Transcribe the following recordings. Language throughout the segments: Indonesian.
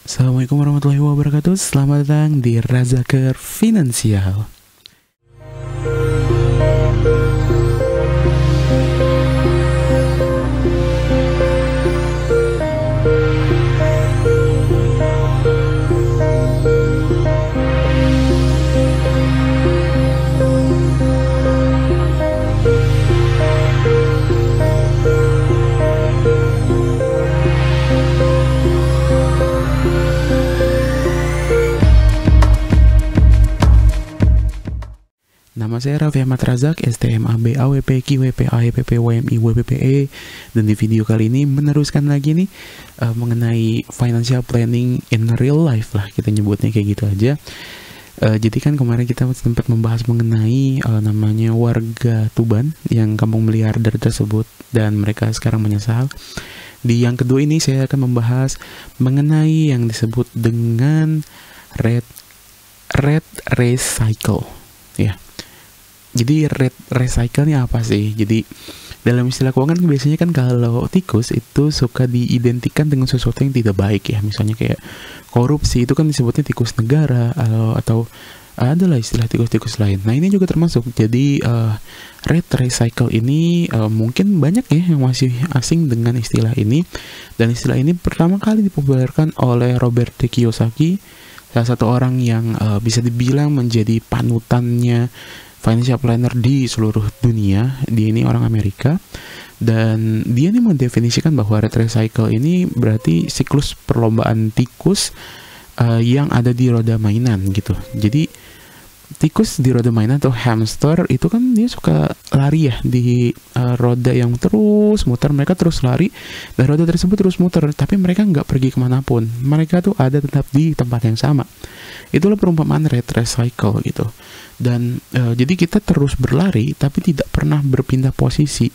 Assalamualaikum warahmatullahi wabarakatuh. Selamat datang di Razaker Finansial. Nama saya Raffi Ahmad Razak, STMAB AWP QWP AEPP WMI WPPE, dan di video kali ini meneruskan lagi nih mengenai financial planning in real life lah, kita nyebutnya kayak gitu aja. Jadi kan kemarin kita sempat membahas mengenai namanya warga Tuban yang kampung miliarder tersebut dan mereka sekarang menyesal. Di yang kedua ini saya akan membahas mengenai yang disebut dengan red race cycle, ya. Jadi red recycle ini apa sih? Jadi dalam istilah keuangan biasanya kan kalau tikus itu suka diidentikan dengan sesuatu yang tidak baik ya. Misalnya kayak korupsi itu kan disebutnya tikus negara atau adalah istilah tikus-tikus lain. Nah ini juga termasuk. Jadi red recycle ini mungkin banyak ya yang masih asing dengan istilah ini. Dan istilah ini pertama kali dipopulerkan oleh Robert Kiyosaki, salah satu orang yang bisa dibilang menjadi panutannya financial planner di seluruh dunia. Dia ini orang Amerika dan dia ini mendefinisikan bahwa red recycle ini berarti siklus perlombaan tikus yang ada di roda mainan gitu. Jadi tikus di roda mainan atau hamster itu kan dia suka lari ya di roda yang terus muter. Mereka terus lari dan roda tersebut terus muter, tapi mereka nggak pergi kemanapun. Mereka tuh ada tetap di tempat yang sama. Itulah perumpamaan red recycle gitu. Dan jadi kita terus berlari tapi tidak pernah berpindah posisi.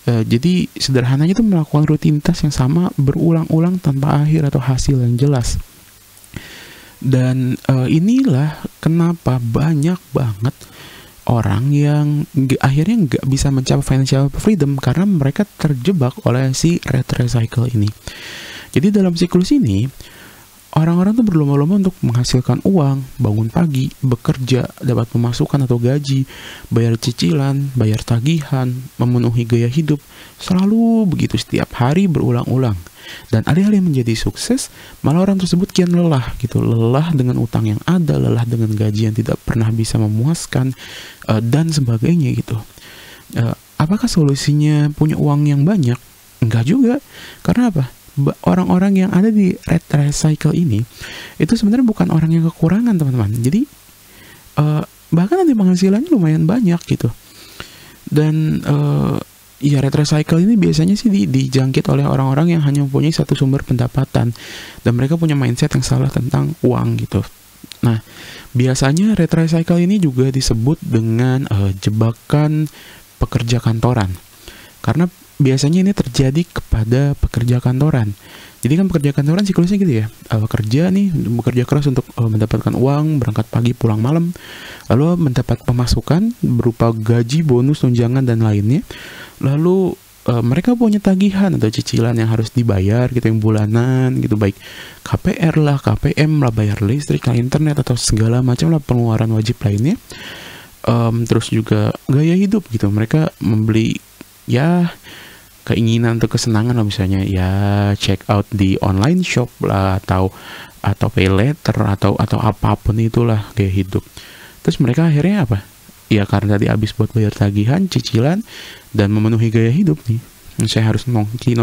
Jadi sederhananya itu melakukan rutinitas yang sama berulang-ulang tanpa akhir atau hasil yang jelas. Dan inilah kenapa banyak banget orang yang akhirnya nggak bisa mencapai financial freedom karena mereka terjebak oleh si red recycle ini. Jadi dalam siklus ini orang-orang tuh berlomba-lomba untuk menghasilkan uang, bangun pagi, bekerja, dapat pemasukan atau gaji, bayar cicilan, bayar tagihan, memenuhi gaya hidup, selalu begitu setiap hari berulang-ulang. Dan alih-alih menjadi sukses, malah orang tersebut kian lelah gitu, lelah dengan utang yang ada, lelah dengan gaji yang tidak pernah bisa memuaskan, dan sebagainya gitu. Apakah solusinya punya uang yang banyak? Enggak juga, karena apa? Orang-orang yang ada di red recycle ini itu sebenarnya bukan orang yang kekurangan teman-teman. Jadi bahkan nanti penghasilannya lumayan banyak gitu. Dan ya red recycle ini biasanya sih dijangkit oleh orang-orang yang hanya mempunyai satu sumber pendapatan dan mereka punya mindset yang salah tentang uang gitu. Nah biasanya red recycle ini juga disebut dengan jebakan pekerja kantoran, karena biasanya ini terjadi kepada pekerja kantoran. Jadi kan pekerja kantoran siklusnya gitu ya, kerja nih, bekerja keras untuk mendapatkan uang, berangkat pagi pulang malam, lalu mendapat pemasukan berupa gaji, bonus, tunjangan, dan lainnya. Lalu mereka punya tagihan atau cicilan yang harus dibayar gitu, yang bulanan gitu, baik KPR lah, KPM lah, bayar listrik lah, internet, atau segala macam lah pengeluaran wajib lainnya. Terus juga gaya hidup gitu, mereka membeli ya keinginan atau kesenangan lah, misalnya ya check out di online shop lah, atau pay later atau apapun itulah gaya hidup. Terus mereka akhirnya apa? Ya karena tadi habis buat bayar tagihan, cicilan, dan memenuhi gaya hidup nih. Saya harus nongki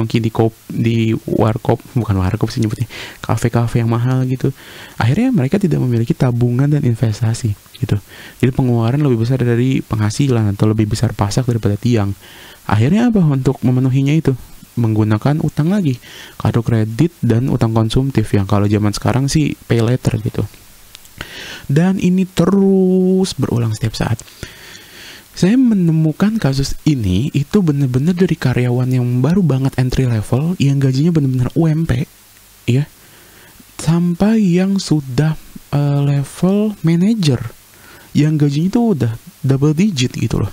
di warkop, bukan warkop sih nyebutnya, kafe-kafe yang mahal gitu. Akhirnya mereka tidak memiliki tabungan dan investasi gitu. Jadi pengeluaran lebih besar dari penghasilan atau lebih besar pasak daripada tiang. Akhirnya apa untuk memenuhinya itu? Menggunakan utang lagi, kartu kredit dan utang konsumtif yang kalau zaman sekarang sih pay later gitu. Dan ini terus berulang setiap saat. Saya menemukan kasus ini itu benar-benar dari karyawan yang baru banget entry level, yang gajinya benar-benar UMP, ya, sampai yang sudah level manager, yang gajinya itu udah double digit gitu loh.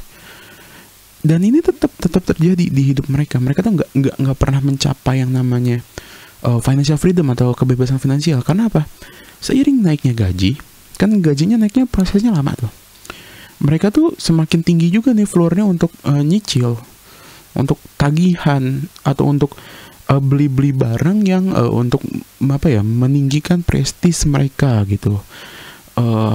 Dan ini tetap terjadi di hidup mereka. Mereka tuh nggak pernah mencapai yang namanya financial freedom atau kebebasan finansial. Karena apa? Seiring naiknya gaji, kan gajinya naiknya prosesnya lama tuh. Mereka tuh semakin tinggi juga nih floornya untuk nyicil, untuk tagihan, atau untuk beli-beli barang yang untuk meninggikan prestis mereka gitu,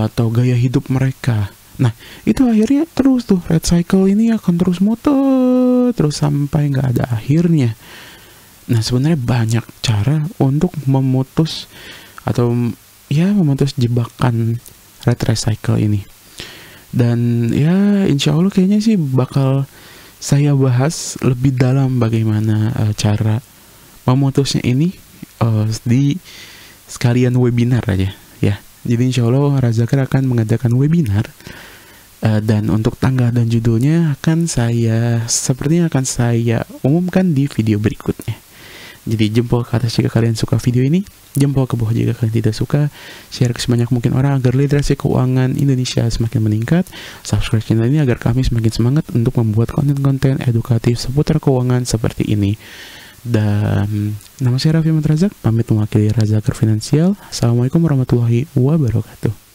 atau gaya hidup mereka. Nah, itu akhirnya terus tuh red cycle ini akan terus muter terus sampai nggak ada akhirnya. Nah, sebenarnya banyak cara untuk memutus jebakan red cycle ini. Dan ya insya Allah kayaknya sih bakal saya bahas lebih dalam bagaimana cara memutusnya ini di sekalian webinar aja ya. Jadi insya Allah Razakar akan mengadakan webinar, dan untuk tanggal dan judulnya sepertinya akan saya umumkan di video berikutnya. Jadi jempol ke atas jika kalian suka video ini, jempol ke bawah jika kalian tidak suka, share ke sebanyak mungkin orang agar literasi keuangan Indonesia semakin meningkat, subscribe channel ini agar kami semakin semangat untuk membuat konten-konten edukatif seputar keuangan seperti ini. Dan nama saya Raffi Ahmad Razak, pamit mewakili Razakar Finansial. Assalamualaikum warahmatullahi wabarakatuh.